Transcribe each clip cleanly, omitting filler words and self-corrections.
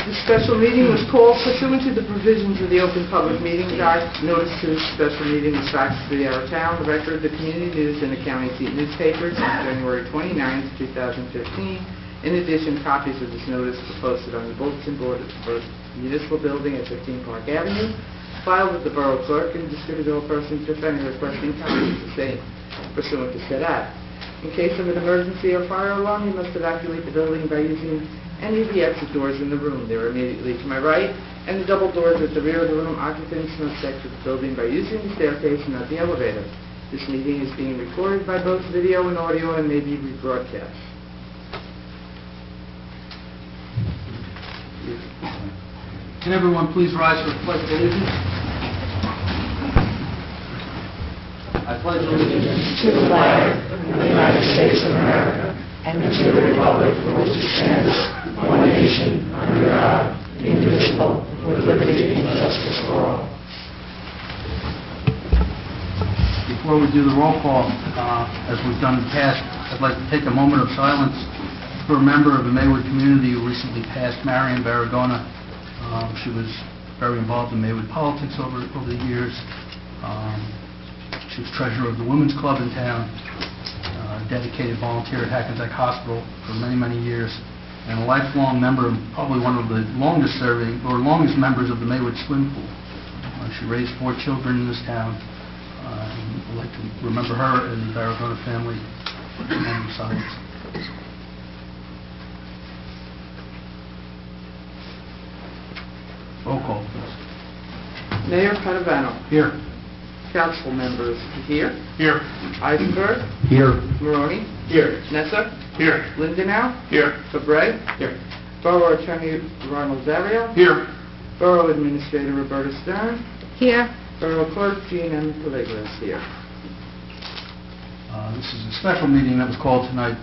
This special meeting was called pursuant to the provisions of the Open Public Meetings Act. Notice to this special meeting was faxed to our town, the record of the community news and the county seat newspapers on January 29, 2015. In addition, copies of this notice were posted on the bulletin board at the First Municipal Building at 15 Park Avenue, filed with the Borough Clerk, and distributed to all persons if any requesting copies of the same pursuant to said act. In case of an emergency or fire alarm, you must evacuate the building by using any of the exit doors in the room. They are immediately to my right, and the double doors at the rear of the room. Occupants must exit the building by using the staircase and not the elevator. This meeting is being recorded by both video and audio and may be rebroadcast. Can everyone please rise for the Pledge of Allegiance? I pledge allegiance to the flag of the United States of America and to the republic for which it stands, one nation, under God, indivisible, with liberty and justice for all. Before we do the roll call, as we've done in the past, I'd like to take a moment of silence for a member of the Maywood community who recently passed, Marion Baragona. She was very involved in Maywood politics over the years. She was treasurer of the Women's Club in town, dedicated volunteer at Hackensack Hospital for many, many years, and a lifelong member, probably one of the longest serving or longest members of the Maywood Swim Pool. She raised 4 children in this town. I'd like to remember her and the Baragona family in silence. Roll call, please. Mayor Padovano. Here. Council members here. Here. Eisenberg. Here. Maroney. Here. Nessa. Here. Lindenau. Here. Fabre. Here. Borough Attorney Ronald Zario. Here. Borough Administrator Roberta Stern. Here. Borough Clerk Jean M. Pellegras here. This is a special meeting that was called tonight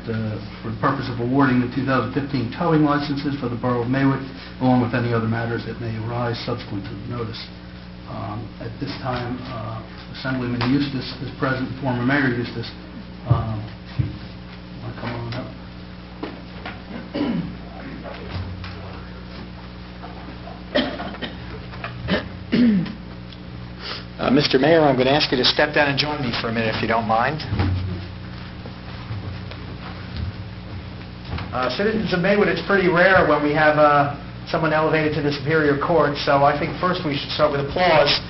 for the purpose of awarding the 2015 towing licenses for the Borough of Maywood, along with any other matters that may arise subsequent to the notice. At this time, Assemblyman Eustace is present, former Mayor Eustace. Want to come on up? Mr. Mayor, I'm going to ask you to step down and join me for a minute, if you don't mind. Citizens of Maywood, it's pretty rare when we have someone elevated to the Superior Court, so I think first we should start with applause.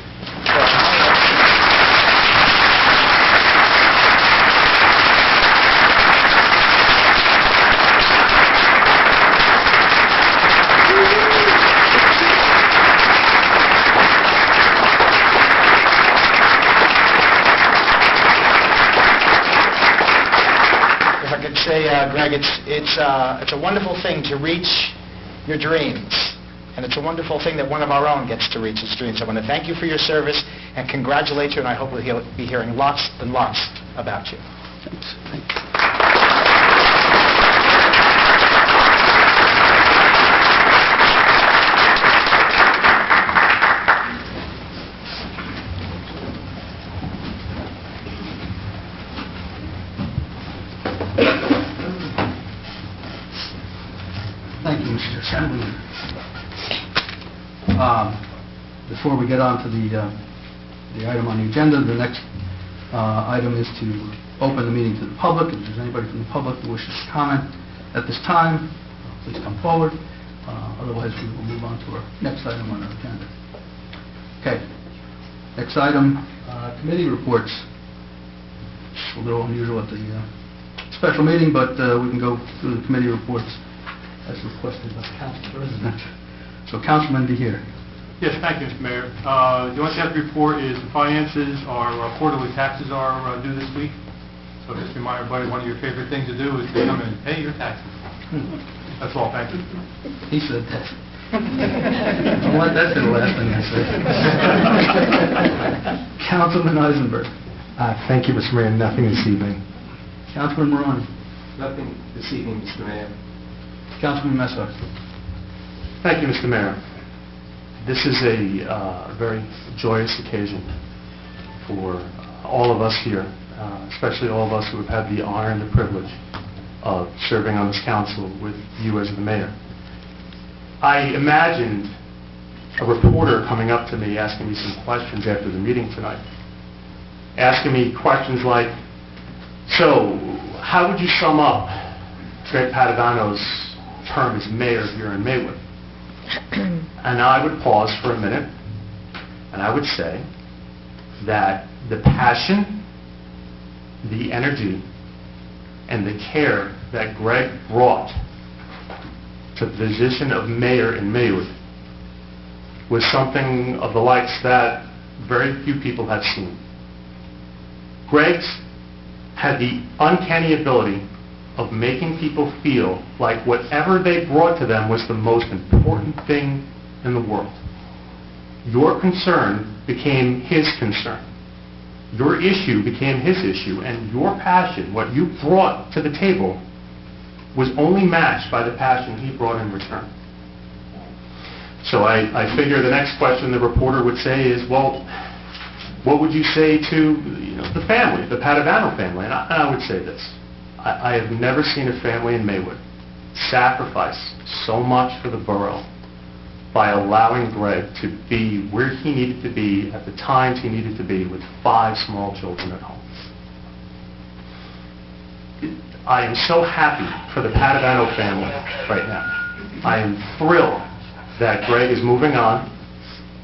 Greg, it's a wonderful thing to reach your dreams, and it's a wonderful thing that one of our own gets to reach its dreams. I want to thank you for your service and congratulate you, and I hope we'll be hearing lots and lots about you. Thanks. Thank you, Mr. Assemblyman. Before we get on to the item on the agenda, the next item is to open the meeting to the public. If there's anybody from the public who wishes to comment at this time, please come forward. Otherwise, we will move on to our next item on our agenda. Okay. Next item, committee reports. It's a little unusual at the special meeting, but we can go through the committee reports as requested by the Council President. So, Councilman, be here. Yes, thank you, Mr. Mayor. The only thing I have to report is the finances, our quarterly taxes are due this week. So just remind everybody, one of your favorite things to do is to come and pay your taxes. That's all, thank you. He said that. I'll let that be the last thing I say. Councilman Eisenberg. Thank you, Mr. Mayor. Nothing this evening. Councilman Maroney. Nothing this evening, Mr. Mayor. Councilman Messar. Thank you, Mr. Mayor. This is a very joyous occasion for all of us here, especially all of us who have had the honor and the privilege of serving on this council with you as the mayor. I imagined a reporter coming up to me asking me some questions after the meeting tonight, asking me questions like, so how would you sum up Greg Padovano's term as mayor here in Maywood? And I would pause for a minute, and I would say that the passion, the energy, and the care that Greg brought to the position of mayor in Maywood was something of the likes that very few people have seen. Greg's had the uncanny ability of making people feel like whatever they brought to them was the most important thing in the world. Your concern became his concern. Your issue became his issue, and your passion, what you brought to the table, was only matched by the passion he brought in return. So I figure the next question the reporter would say is, well, what would you say to the family, the Padovano family? And I would say this. I have never seen a family in Maywood sacrifice so much for the borough by allowing Greg to be where he needed to be at the times he needed to be with 5 small children at home. I am so happy for the Padovano family right now. I am thrilled that Greg is moving on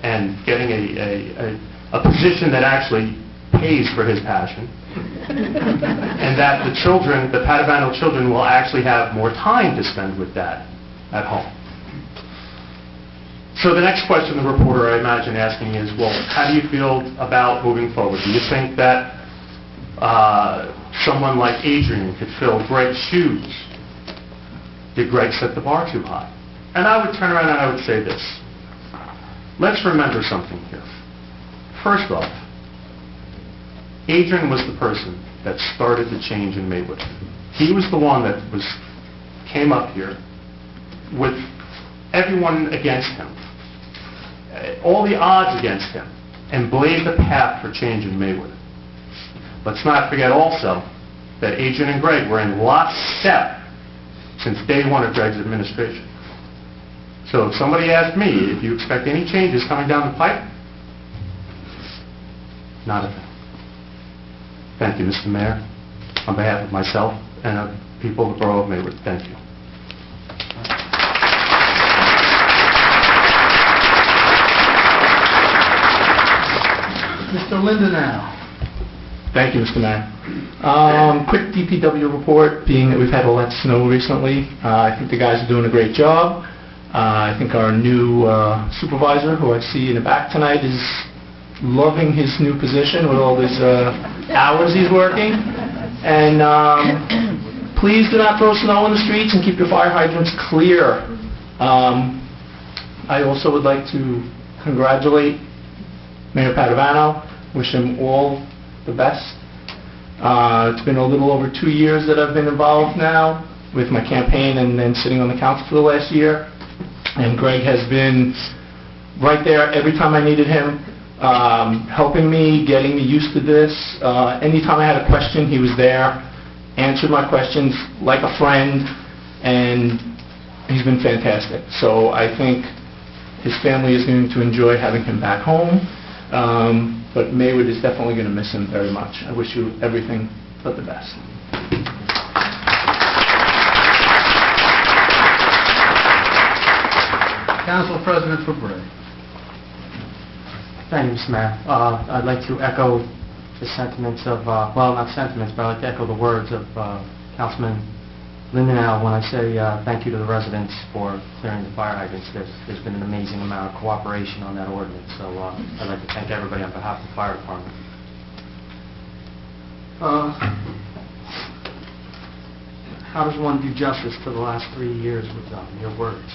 and getting a position that actually pays for his passion, and that the children, the Padovano children, will actually have more time to spend with Dad at home. So the next question the reporter, I imagine, asking is, well, how do you feel about moving forward? Do you think that someone like Adrian could fill Greg's shoes? Did Greg set the bar too high? And I would turn around and I would say this. Let's remember something here. First off, Adrian was the person that started the change in Maywood. He was the one that came up here with everyone against him, all the odds against him, and blazed the path for change in Maywood. Let's not forget also that Adrian and Greg were in lockstep since day one of Greg's administration. So if somebody asked me, if you expect any changes coming down the pipe, not a thing. Thank you, Mr. Mayor. On behalf of myself and of the people of the Borough of Maywood, thank you. Mr. Lindenau. Thank you, Mr. Mayor. Quick DPW report, being that we've had all that snow recently. I think the guys are doing a great job. I think our new supervisor, who I see in the back tonight, is loving his new position with all these hours he's working. And please do not throw snow in the streets and keep your fire hydrants clear. I also would like to congratulate Mayor Padovano, wish him all the best. It's been a little over 2 years that I've been involved now with my campaign and then sitting on the council for the last year. And Greg has been right there every time I needed him, helping me, getting me used to this. Anytime I had a question, he was there, answered my questions like a friend, and he's been fantastic. So I think his family is going to enjoy having him back home. But Maywood is definitely going to miss him very much. I wish you everything but the best. Council President for Bray. Thank you, Mr. Mayor. I'd like to echo the sentiments of, well, not sentiments, but I'd like to echo the words of Councilman Lindenau when I say thank you to the residents for clearing the fire hydrants. There's been an amazing amount of cooperation on that ordinance, so I'd like to thank everybody on behalf of the fire department. How does one do justice to the last 3 years with your words?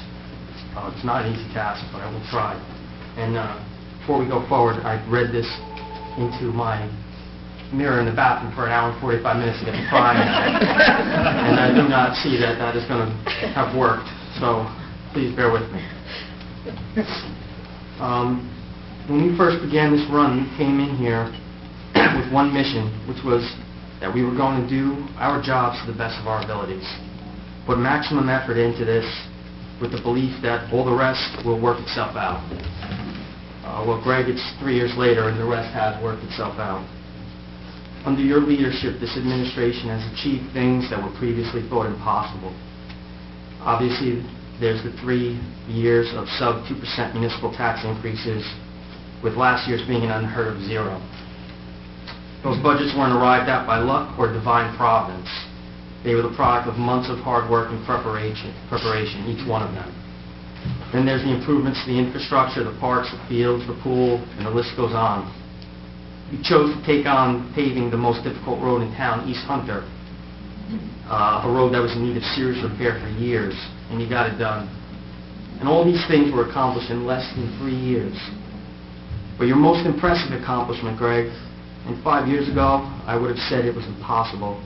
It's not an easy task, but I will try. And before we go forward, I read this into my mirror in the bathroom for an hour and 45 minutes to get the crying at it. And I do not see that that is going to have worked, so please bear with me. When we first began this run, we came in here with one mission, which was that we were going to do our jobs to the best of our abilities. Put maximum effort into this, with the belief that all the rest will work itself out. Well, Greg, it's 3 years later, and the rest has worked itself out. Under your leadership, this administration has achieved things that were previously thought impossible. Obviously, there's the 3 years of sub 2% municipal tax increases, with last year's being an unheard of 0. Those budgets weren't arrived at by luck or divine providence. They were the product of months of hard work and preparation, each one of them. Then there's the improvements to the infrastructure, the parks, the fields, the pool, and the list goes on. You chose to take on paving the most difficult road in town, East Hunter, a road that was in need of serious repair for years, and you got it done. And all these things were accomplished in less than 3 years. But your most impressive accomplishment, Greg, and 5 years ago, I would have said it was impossible,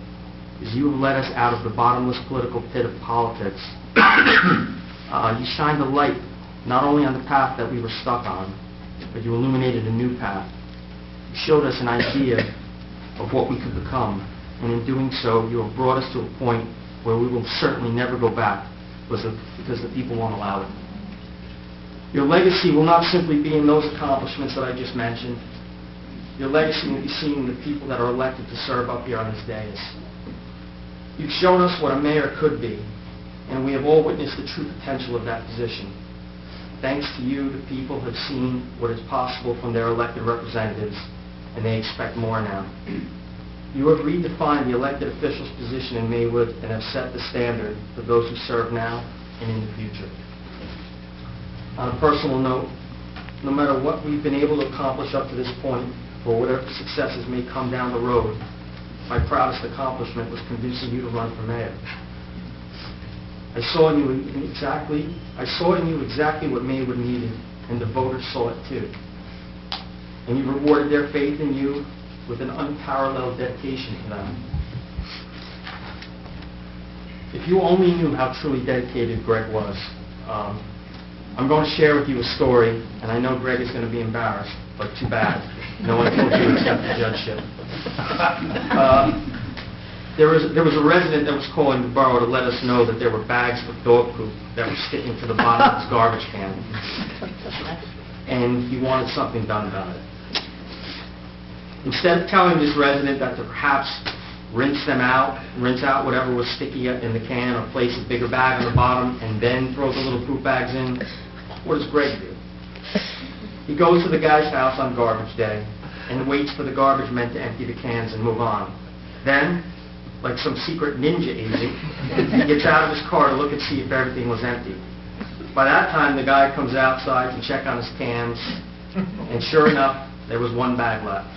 is you have led us out of the bottomless political pit of politics. You shined a light not only on the path that we were stuck on, but you illuminated a new path. You showed us an idea of what we could become, and in doing so, you have brought us to a point where we will certainly never go back because the people won't allow it. Your legacy will not simply be in those accomplishments that I just mentioned. Your legacy will be seen in the people that are elected to serve up here on this dais. You've shown us what a mayor could be, and we have all witnessed the true potential of that position. Thanks to you, the people have seen what is possible from their elected representatives, and they expect more now. You have redefined the elected official's position in Maywood and have set the standard for those who serve now and in the future. On a personal note, no matter what we've been able to accomplish up to this point, or whatever successes may come down the road, my proudest accomplishment was convincing you to run for mayor. I saw in you exactly what Maywood needed, and the voters saw it too. And you rewarded their faith in you with an unparalleled dedication to them. If you only knew how truly dedicated Greg was. I'm going to share with you a story, and I know Greg is going to be embarrassed, but too bad. No one told you except the judgeship. There was a resident that was calling the borough to let us know that there were bags of dog poop that were sticking to the bottom of his garbage can. And he wanted something done about it. Instead of telling this resident that to perhaps rinse out whatever was sticky in the can, or place a bigger bag on the bottom and then throw the little poop bags in, what does Greg do? He goes to the guy's house on garbage day and waits for the garbage men to empty the cans and move on. Then, like some secret ninja agent, he gets out of his car to look and see if everything was empty. By that time, the guy comes outside to check on his cans, and sure enough, there was one bag left.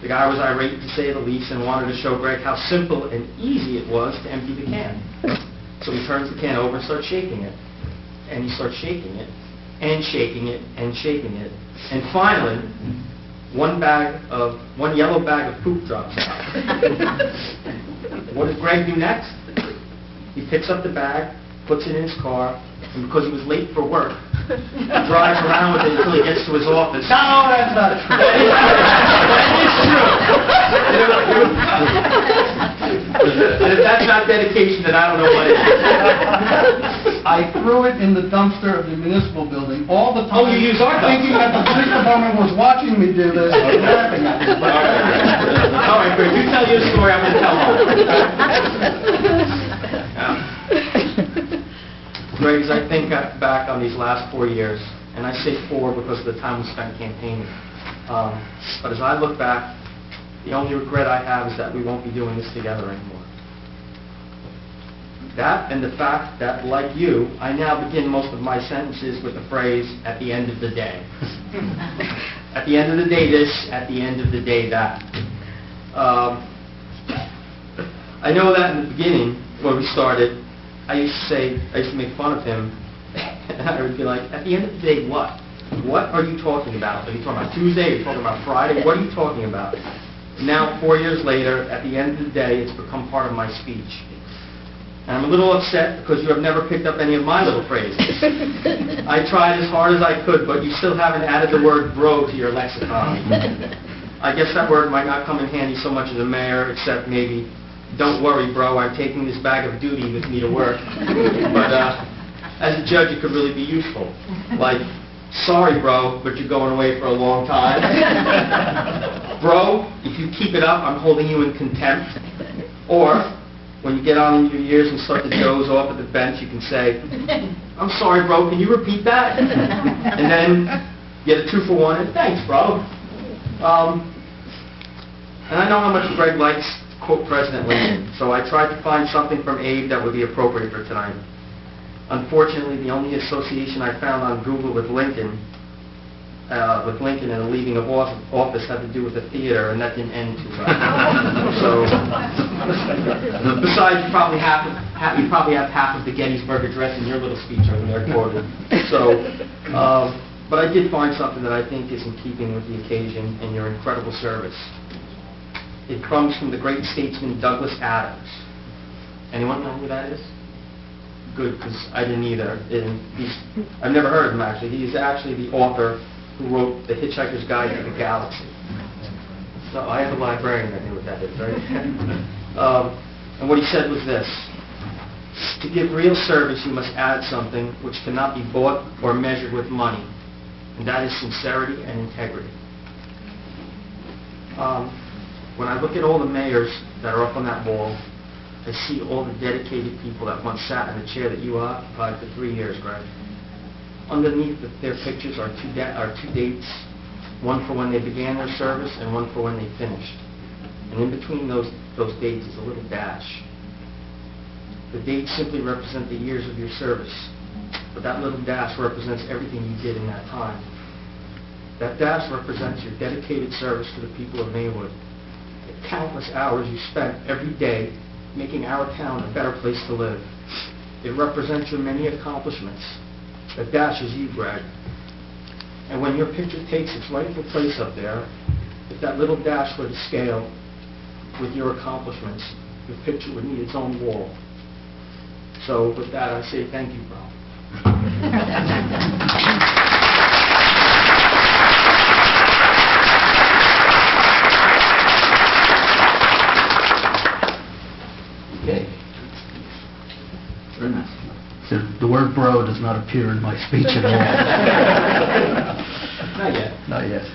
The guy was irate, to say the least, and wanted to show Greg how simple and easy it was to empty the can. So he turns the can over and starts shaking it. And he starts shaking it, and shaking it, and shaking it. And finally, one yellow bag of poop drops out. What does Greg do next? He picks up the bag, puts it in his car, and because he was late for work, drives around with it until he gets to his office. No, that's not true. That is true. And if that's not dedication, then I don't know what is. I threw it in the dumpster of the municipal building all the time. Oh, you use our thinking that the police department was watching me do this and laughing at me. All right, Greg, you tell your story, I'm going to tell mine. Greg, as I think back on these last 4 years, and I say 4 because of the time we spent campaigning, but as I look back, the only regret I have is that we won't be doing this together anymore. That and the fact that, like you, I now begin most of my sentences with the phrase, at the end of the day. At the end of the day this, at the end of the day that. I know that in the beginning, when we started, I used to make fun of him, and I would be like, at the end of the day, what? What are you talking about? Are you talking about Tuesday? Are you talking about Friday? What are you talking about? Now, 4 years later, at the end of the day, it's become part of my speech. And I'm a little upset because you have never picked up any of my little phrases. I tried as hard as I could, but you still haven't added the word bro to your lexicon. I guess that word might not come in handy so much as a mayor, except maybe, don't worry, bro, I'm taking this bag of duty with me to work. But as a judge, it could really be useful. Like, sorry, bro, but you're going away for a long time. Bro, if you keep it up, I'm holding you in contempt. Or, when you get on in your years and start to doze off at the bench, you can say, I'm sorry, bro, can you repeat that? And then get a 2-for-1, and thanks, bro. And I know how much Greg likes, quote, President Lincoln, so I tried to find something from Abe that would be appropriate for tonight. Unfortunately, the only association I found on Google with Lincoln and the leaving of office had to do with the theater, and that didn't end too well. So, besides, you probably have half of the Gettysburg Address in your little speech over there quoted. So, but I did find something that I think is in keeping with the occasion and your incredible service. It comes from the great statesman Douglas Adams. Anyone know who that is? Good, because I didn't either. I've never heard of him, actually. He is actually the author who wrote The Hitchhiker's Guide to the Galaxy. So I have a librarian that knew what that is, right? And what he said was this: to give real service, you must add something which cannot be bought or measured with money, and that is sincerity and integrity. When I look at all the mayors that are up on that wall, I see all the dedicated people that once sat in the chair that you occupied for 3 years, Greg. Underneath their pictures are two dates, one for when they began their service and one for when they finished. And in between those dates is a little dash. The dates simply represent the years of your service, but that little dash represents everything you did in that time. That dash represents your dedicated service to the people of Maywood, the countless hours you spent every day making our town a better place to live. It represents your many accomplishments. The dash is you, Greg. And when your picture takes its rightful place up there, if that little dash were to scale with your accomplishments, your picture would need its own wall. So with that, I say thank you, bro. Okay. Very nice. The word bro does not appear in my speech at all. Not yet. Not yet.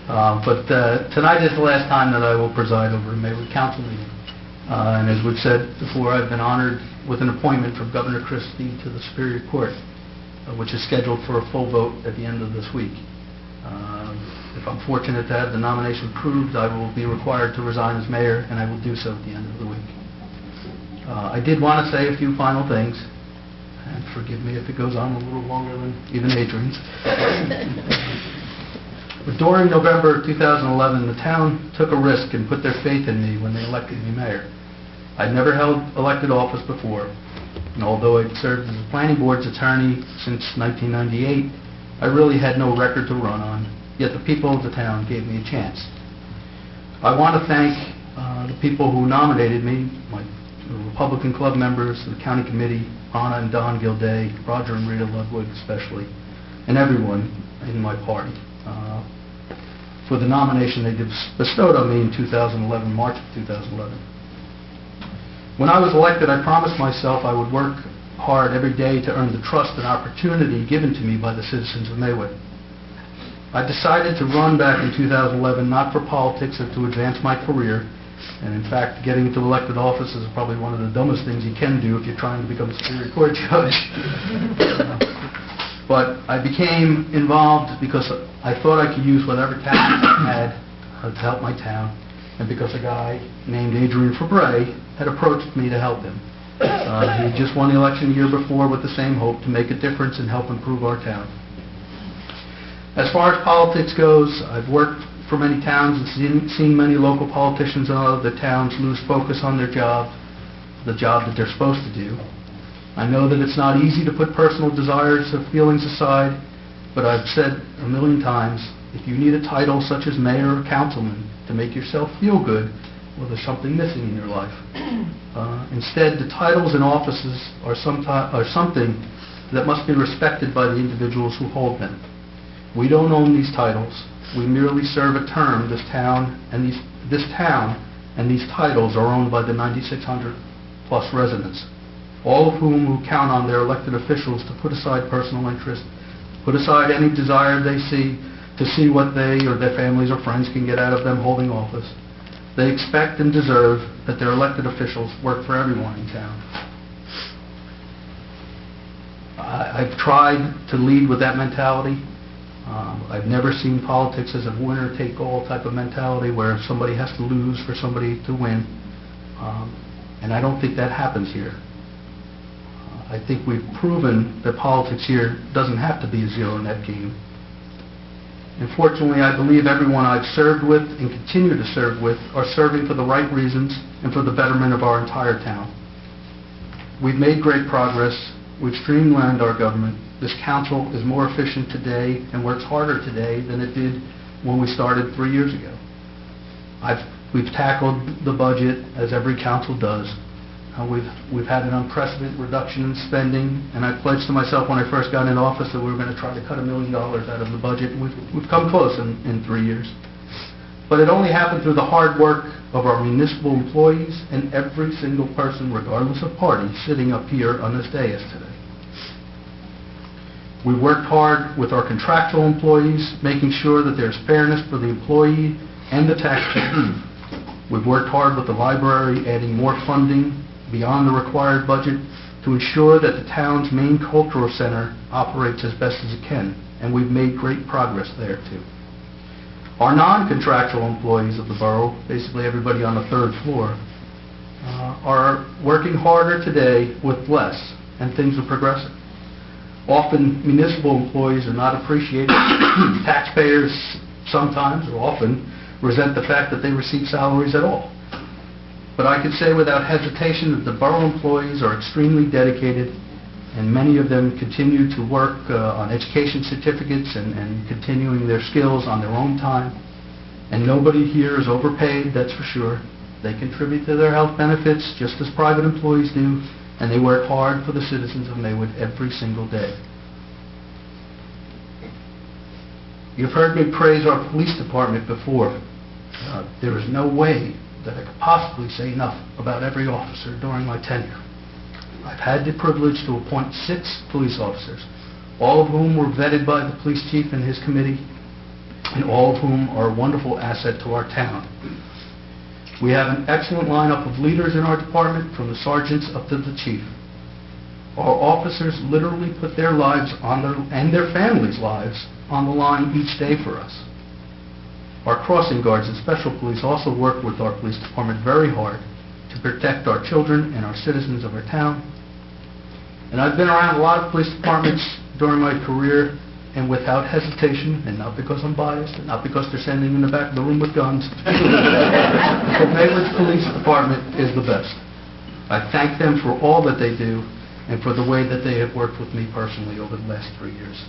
But tonight is the last time that I will preside over a Maywood Council meeting. And as we've said before, I've been honored with an appointment from Governor Christie to the Superior Court, which is scheduled for a full vote at the end of this week. If I'm fortunate to have the nomination approved, I will be required to resign as mayor, and I will do so at the end of the week. I did want to say a few final things, and forgive me if it goes on a little longer than even Adrian's. But during November 2011, the town took a risk and put their faith in me when they elected me mayor. I'd never held elected office before, and although I'd served as a planning board's attorney since 1998, I really had no record to run on, yet the people of the town gave me a chance. I want to thank the people who nominated me, my Republican club members, the county committee, Anna and Don Gilday, Roger and Rita Ludwig especially, and everyone in my party for the nomination they bestowed on me in 2011, March of 2011. When I was elected, I promised myself I would work hard every day to earn the trust and opportunity given to me by the citizens of Maywood. I decided to run back in 2011 not for politics or to advance my career, and in fact, getting into elected office is probably one of the dumbest things you can do if you're trying to become a Superior Court judge. But I became involved because I thought I could use whatever talent I had to help my town, and because a guy named Adrian Fabre had approached me to help him. He just won the election the year before with the same hope to make a difference and help improve our town. As far as politics goes, I've worked for many towns and seen many local politicians in other towns lose focus on their job, the job that they're supposed to do. I know that it's not easy to put personal desires or feelings aside, but I've said a million times, if you need a title such as mayor or councilman to make yourself feel good, well, there's something missing in your life. Instead, the titles and offices are something that must be respected by the individuals who hold them. We don't own these titles. We merely serve a term. This town and these titles are owned by the 9,600 plus residents. all of whom will count on their elected officials to put aside personal interest, put aside any desire they see to see what they or their families or friends can get out of them holding office. They expect and deserve that their elected officials work for everyone in town. I've tried to lead with that mentality. I've never seen politics as a winner-take-all type of mentality where somebody has to lose for somebody to win. And I don't think that happens here. I think we've proven that politics here doesn't have to be a zero-net game. Unfortunately, I believe everyone I've served with and continue to serve with are serving for the right reasons and for the betterment of our entire town. We've made great progress. We've streamlined our government. This council is more efficient today and works harder today than it did when we started 3 years ago. We've tackled the budget as every council does. We've had an unprecedented reduction in spending, and I pledged to myself when I first got in office that we were going to try to cut $1 million out of the budget. We've come close in 3 years. But it only happened through the hard work of our municipal employees and every single person, regardless of party, sitting up here on this dais today. We worked hard with our contractual employees, making sure that there's fairness for the employee and the taxpayer. We've worked hard with the library, adding more funding beyond the required budget to ensure that the town's main cultural center operates as best as it can, and we've made great progress there too. Our non-contractual employees of the borough, basically everybody on the third floor, are working harder today with less, and things are progressing. Often municipal employees are not appreciated. Taxpayers sometimes or often resent the fact that they receive salaries at all. But I can say without hesitation that the borough employees are extremely dedicated, and many of them continue to work on education certificates and continuing their skills on their own time. And nobody here is overpaid, that's for sure. They contribute to their health benefits just as private employees do, and they work hard for the citizens of Maywood every single day. You've heard me praise our police department before. There is no way that I could possibly say enough about every officer during my tenure. I've had the privilege to appoint 6 police officers, all of whom were vetted by the police chief and his committee, and all of whom are a wonderful asset to our town. We have an excellent lineup of leaders in our department, from the sergeants up to the chief. Our officers literally put their lives and their families' lives on the line each day for us. Our crossing guards and special police also work with our police department very hard to protect our children and our citizens of our town. And I've been around a lot of police departments during my career, and without hesitation, and not because I'm biased, and not because they're standing in the back of the room with guns, the Maywood Police Department is the best. I thank them for all that they do and for the way that they have worked with me personally over the last 3 years.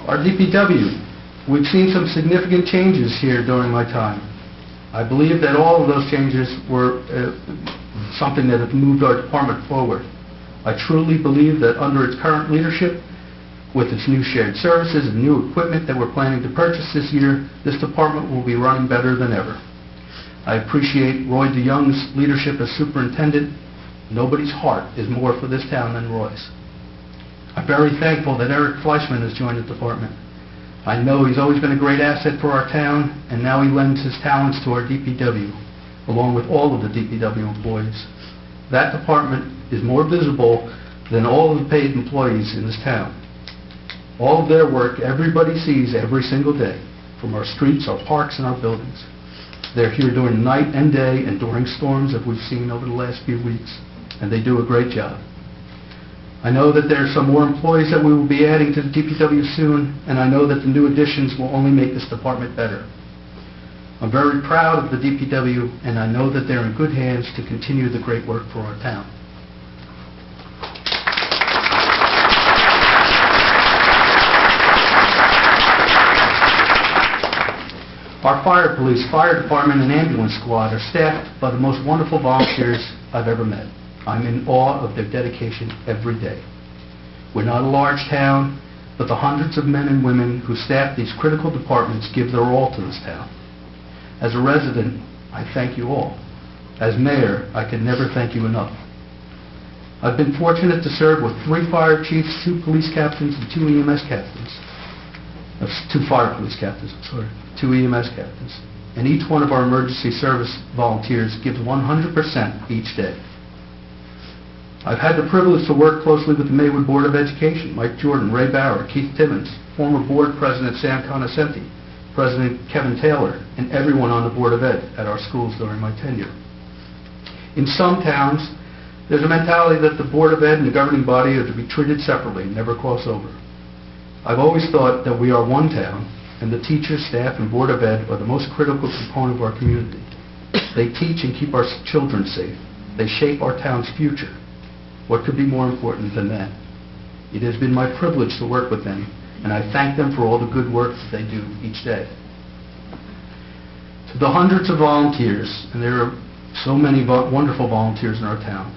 Our DPW, we've seen some significant changes here during my time. I believe that all of those changes were something that have moved our department forward. I truly believe that under its current leadership, with its new shared services and new equipment that we're planning to purchase this year, this department will be running better than ever. I appreciate Roy DeYoung's leadership as superintendent. Nobody's heart is more for this town than Roy's. I'm very thankful that Eric Fleischman has joined the department. I know he's always been a great asset for our town, and now he lends his talents to our DPW, along with all of the DPW employees. That department is more visible than all of the paid employees in this town. All of their work everybody sees every single day, from our streets, our parks, and our buildings. They're here during night and day and during storms that we've seen over the last few weeks, and they do a great job. I know that there are some more employees that we will be adding to the DPW soon, and I know that the new additions will only make this department better. I'm very proud of the DPW, and I know that they're in good hands to continue the great work for our town. Our fire police, fire department, and ambulance squad are staffed by the most wonderful volunteers I've ever met. I'm in awe of their dedication every day. We're not a large town. but the hundreds of men and women who staff these critical departments give their all to this town. As a resident, I thank you all. As mayor, I can never thank you enough. I've been fortunate to serve with 3 fire chiefs, 2 police captains, and 2 EMS captains. 2 fire police captains, I'm sorry, 2 EMS captains. And each one of our emergency service volunteers gives 100% each day. I've had the privilege to work closely with the Maywood Board of Education, Mike Jordan, Ray Bauer, Keith Timmons, former board president Sam Conoscenti, President Kevin Taylor, and everyone on the Board of Ed at our schools during my tenure. In some towns, there's a mentality that the Board of Ed and the governing body are to be treated separately, never cross over. I've always thought that we are one town, and the teachers, staff, and Board of Ed are the most critical component of our community. They teach and keep our children safe. They shape our town's future. What could be more important than that? It has been my privilege to work with them, and I thank them for all the good work that they do each day. To the hundreds of volunteers, and there are so many wonderful volunteers in our town,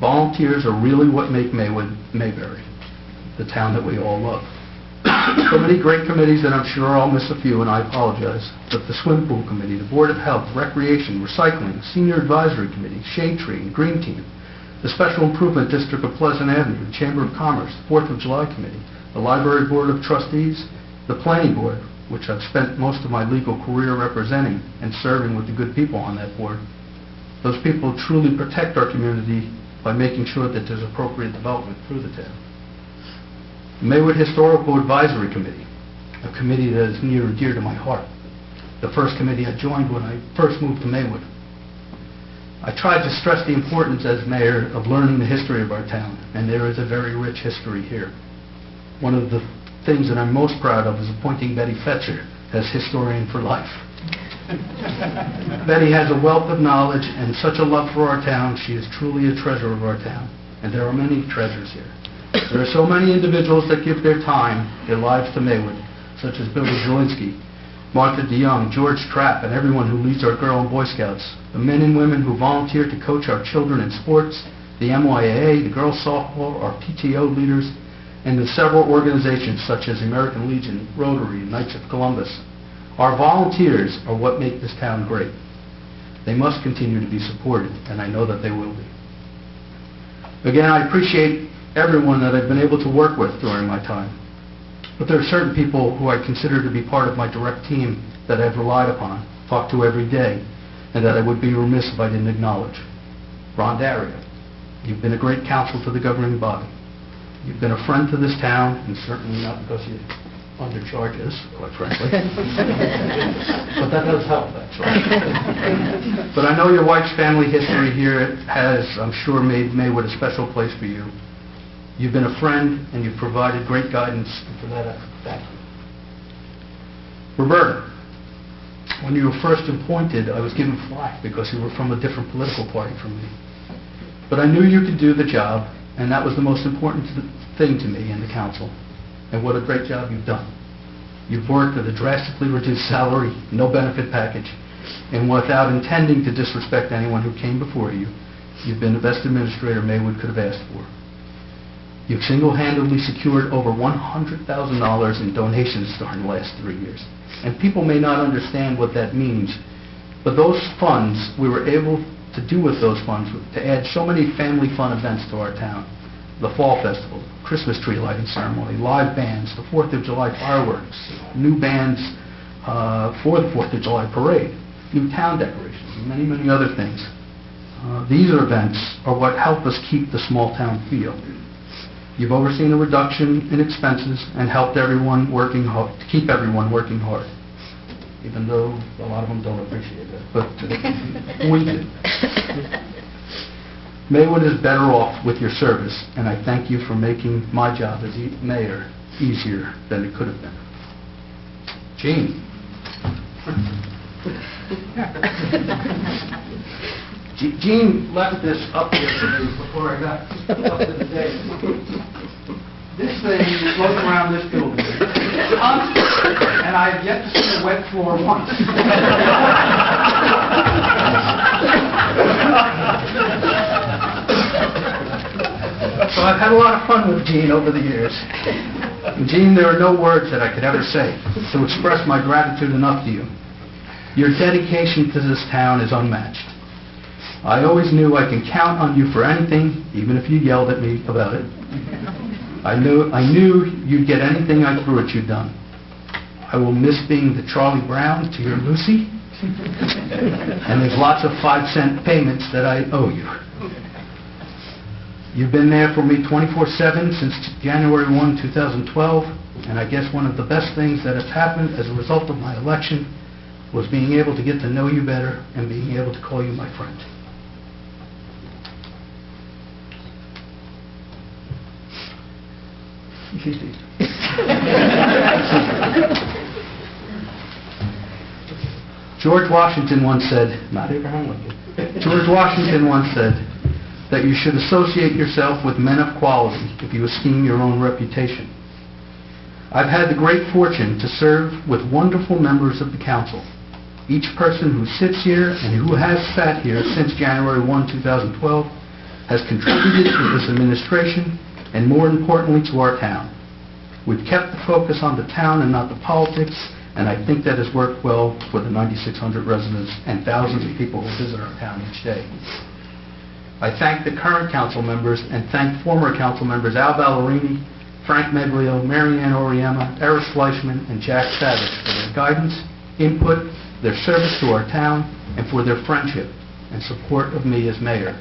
volunteers are really what make Maywood Mayberry, the town that we all love. So many great committees that I'm sure I'll miss a few, and I apologize, but the Swim Pool Committee, the Board of Health, Recreation, Recycling, Senior Advisory Committee, Shade Tree, and Green Team, the Special Improvement District of Pleasant Avenue, the Chamber of Commerce, the 4th of July Committee, the Library Board of Trustees, the Planning Board, which I've spent most of my legal career representing and serving with the good people on that board. Those people truly protect our community by making sure that there's appropriate development through the town. The Maywood Historical Advisory Committee, a committee that is near and dear to my heart. The first committee I joined when I first moved to Maywood. I tried to stress the importance as mayor of learning the history of our town, and there is a very rich history here. One of the things that I'm most proud of is appointing Betty Fetcher as historian for life. Betty has a wealth of knowledge and such a love for our town. She is truly a treasure of our town, and there are many treasures here. There are so many individuals that give their time, their lives to Maywood, such as Billy Zielinski, Martha DeYoung, George Trapp, and everyone who leads our Girl and Boy Scouts, the men and women who volunteer to coach our children in sports, the MYAA, the girls softball, our PTO leaders, and the several organizations such as American Legion, Rotary, and Knights of Columbus. Our volunteers are what make this town great. They must continue to be supported, and I know that they will be. Again, I appreciate everyone that I've been able to work with during my time. But there are certain people who I consider to be part of my direct team that I've relied upon, talked to every day, and that I would be remiss if I didn't acknowledge. Ron Daria, you've been a great counsel to the governing body. You've been a friend to this town, and certainly not because you undercharge us, quite frankly. But that does help, actually. But I know your wife's family history here has, I'm sure, made Maywood a special place for you. You've been a friend, and you've provided great guidance, and for that, thank you. Roberta, when you were first appointed, I was given flack because you were from a different political party from me. But I knew you could do the job, and that was the most important thing to me in the council. And what a great job you've done. You've worked with a drastically reduced salary, no benefit package, and without intending to disrespect anyone who came before you, you've been the best administrator Maywood could have asked for. You've single-handedly secured over $100,000 in donations during the last 3 years. And people may not understand what that means, but those funds, we were able to do with those funds, to add so many family fun events to our town. The Fall Festival, Christmas tree lighting ceremony, live bands, the 4th of July fireworks, new bands for the 4th of July parade, new town decorations, and many, many other things. These events are what help us keep the small town feel. You've overseen a reduction in expenses and helped everyone working hard, to keep everyone working hard, even though a lot of them don't appreciate it, but we do. Maywood is better off with your service, and I thank you for making my job as mayor easier than it could have been. Gene. Gene left this up here for me before I got up to the day. This thing floats around this building, and I've yet to see a wet floor once. So I've had a lot of fun with Gene over the years. Gene, there are no words that I could ever say to express my gratitude enough to you. Your dedication to this town is unmatched. I always knew I can count on you for anything, even if you yelled at me about it. I knew you'd get anything I threw at you done. I will miss being the Charlie Brown to your Lucy, and there's lots of 5-cent payments that I owe you. You've been there for me 24/7 since January 1, 2012, and I guess one of the best things that has happened as a result of my election was being able to get to know you better and being able to call you my friend. George Washington once said, not Abraham Lincoln, George Washington once said that you should associate yourself with men of quality if you esteem your own reputation. I've had the great fortune to serve with wonderful members of the council. Each person who sits here and who has sat here since January 1, 2012 has contributed to this administration and, more importantly, to our town. We've kept the focus on the town and not the politics, and I think that has worked well for the 9,600 residents and thousands of people who visit our town each day. I thank the current council members and thank former council members Al Ballerini, Frank Meglio, Mary Ann Oriema, Eric Fleischman, and Jack Savage for their guidance, input, their service to our town, and for their friendship and support of me as mayor.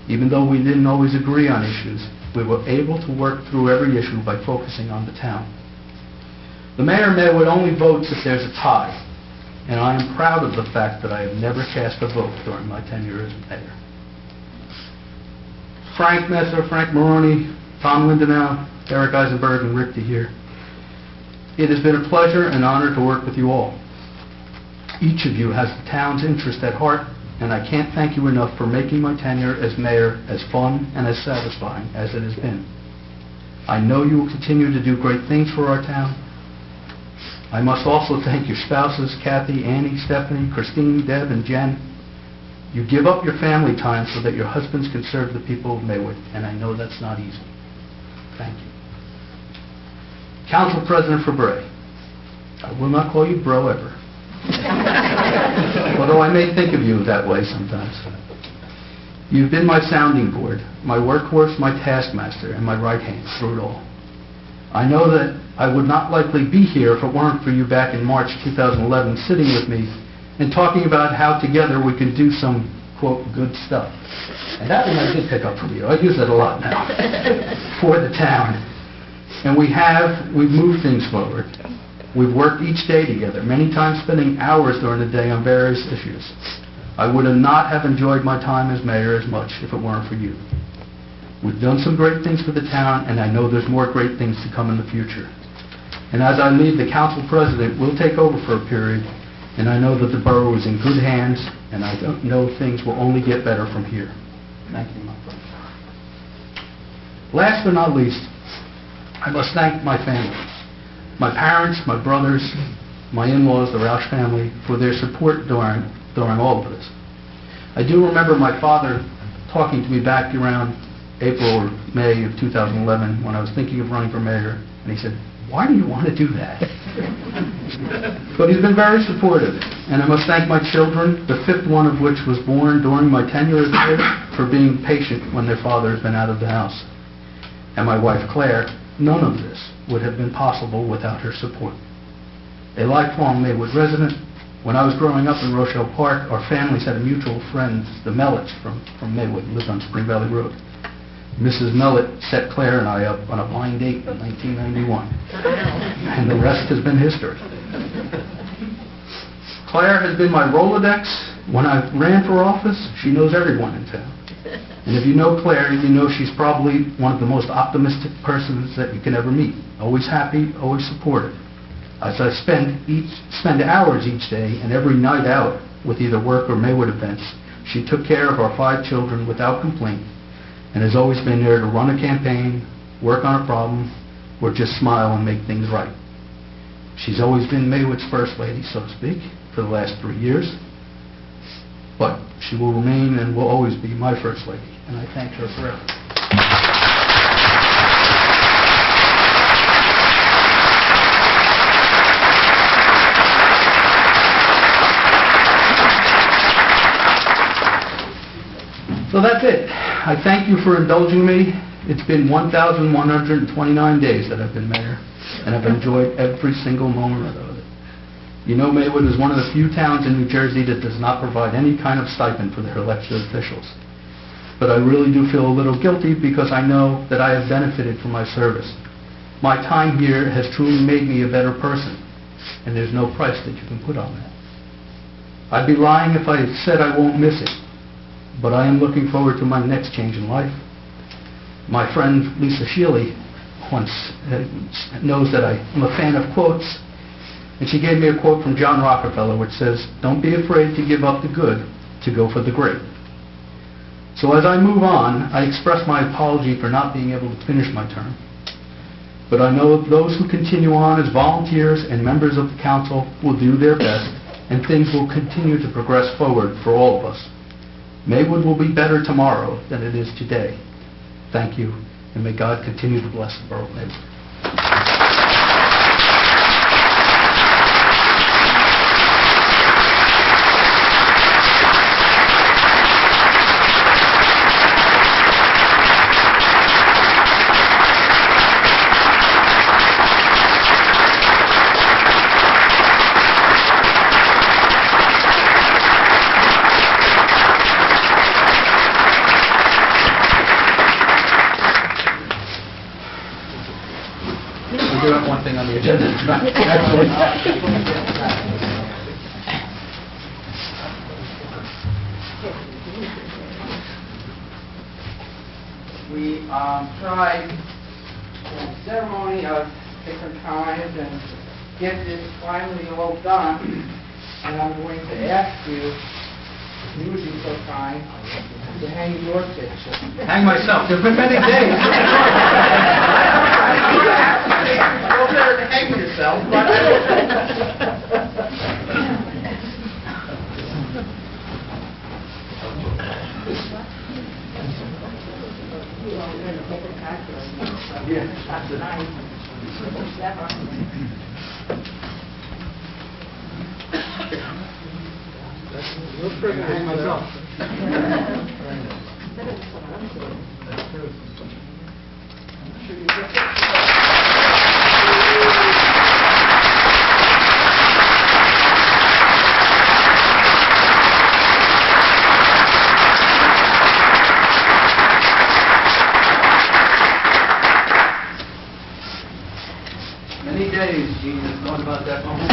Even though we didn't always agree on issues, we were able to work through every issue by focusing on the town. The mayor of Maywood only votes if there's a tie, and I am proud of the fact that I have never cast a vote during my tenure as mayor. Frank Messer, Frank Maroney, Tom Lindenau, Eric Eisenberg, and Rick DeHeer. It has been a pleasure and honor to work with you all. Each of you has the town's interest at heart, and I can't thank you enough for making my tenure as mayor as fun and as satisfying as it has been. I know you will continue to do great things for our town. I must also thank your spouses, Kathy, Annie, Stephanie, Christine, Deb, and Jen. You give up your family time so that your husbands can serve the people of Maywood, and I know that's not easy. Thank you. Council President for Bray. I will not call you bro ever. Although I may think of you that way sometimes. You've been my sounding board, my workhorse, my taskmaster, and my right hand through it all. I know that I would not likely be here if it weren't for you back in March 2011 sitting with me and talking about how together we can do some, quote, good stuff. And that one I did pick up from you. I use it a lot now. For the town. And we've moved things forward. We've worked each day together, many times spending hours during the day on various issues. I would not have enjoyed my time as mayor as much if it weren't for you. We've done some great things for the town, and I know there's more great things to come in the future. And as I leave, the council president will take over for a period, and I know that the borough is in good hands, and I know things will only get better from here. Thank you, my friend. Last but not least, I must thank my family. My parents, my brothers, my in-laws, the Roush family, for their support during all of this. I do remember my father talking to me back around April or May of 2011 when I was thinking of running for mayor, and he said, "Why do you want to do that?" But he's been very supportive, and I must thank my children, the fifth one of which was born during my tenure as mayor, for being patient when their father has been out of the house. And my wife, Claire, none of this would have been possible without her support. A lifelong Maywood resident, when I was growing up in Rochelle Park, our families had a mutual friend, the Mellets from Maywood, who lived on Spring Valley Road. Mrs. Mellett set Claire and I up on a blind date in 1991, and the rest has been history. Claire has been my Rolodex. When I ran for office, she knows everyone in town. And if you know Claire, you know she's probably one of the most optimistic persons that you can ever meet. Always happy, always supportive. As I spend hours each day and every night out with either work or Maywood events, she took care of our 5 children without complaint and has always been there to run a campaign, work on a problem, or just smile and make things right. She's always been Maywood's first lady, so to speak, for the last 3 years. But she will remain and will always be my first lady, and I thank her forever. So that's it. I thank you for indulging me. It's been 1,129 days that I've been mayor, and I've enjoyed every single moment of it. You know, Maywood is one of the few towns in New Jersey that does not provide any kind of stipend for their elected officials. But I really do feel a little guilty because I know that I have benefited from my service. My time here has truly made me a better person, and there's no price that you can put on that. I'd be lying if I said I won't miss it, but I am looking forward to my next change in life. My friend Lisa Shealy knows that I'm a fan of quotes, and she gave me a quote from John Rockefeller which says, "Don't be afraid to give up the good to go for the great." So as I move on, I express my apology for not being able to finish my term. But I know those who continue on as volunteers and members of the council will do their best, and things will continue to progress forward for all of us. Maywood will be better tomorrow than it is today. Thank you, and may God continue to bless the borough of Maywood. We do have one thing on the agenda tonight, actually. We tried a ceremony of different kinds, and get this finally all done, and I'm going to ask you, if you would be so kind, to hang your picture. Hang myself, there's been many days. Go there and hang yourself, Hang myself. Many days, Gene, has thought about that moment.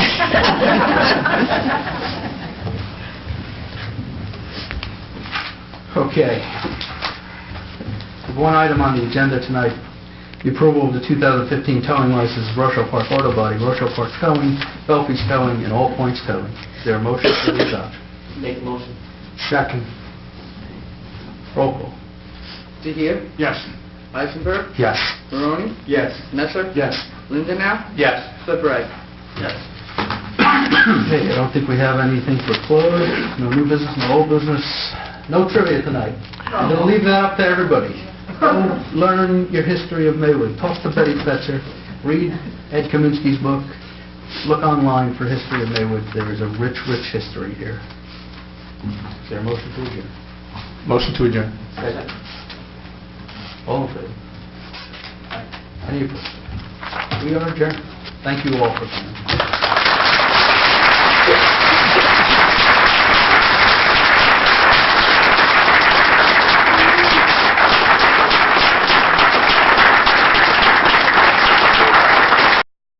Okay. We have one item on the agenda tonight, the approval of the 2015 towing license, Rochelle Park Auto Body, Rochelle Park Towing, Belfie's Towing, and All Points Towing. Is there a motion for the adoption? Make a motion. Second. Roll call. DeHere, Yes. Eisenberg, Yes. Barone, Yes. Messer, Yes. Lindenau, Yes. Flipwright. Yes. Okay, I don't think we have anything for close, no new business, no old business, no trivia tonight. I'm going to leave that up to everybody. Go learn your history of Maywood. Talk to Betty Fetzer. Read Ed Kaminsky's book. Look online for history of Maywood. There is a rich, rich history here. Is there a motion to adjourn? Motion to adjourn. Second. All in favor? Any opposed? We are adjourned. Thank you all for coming.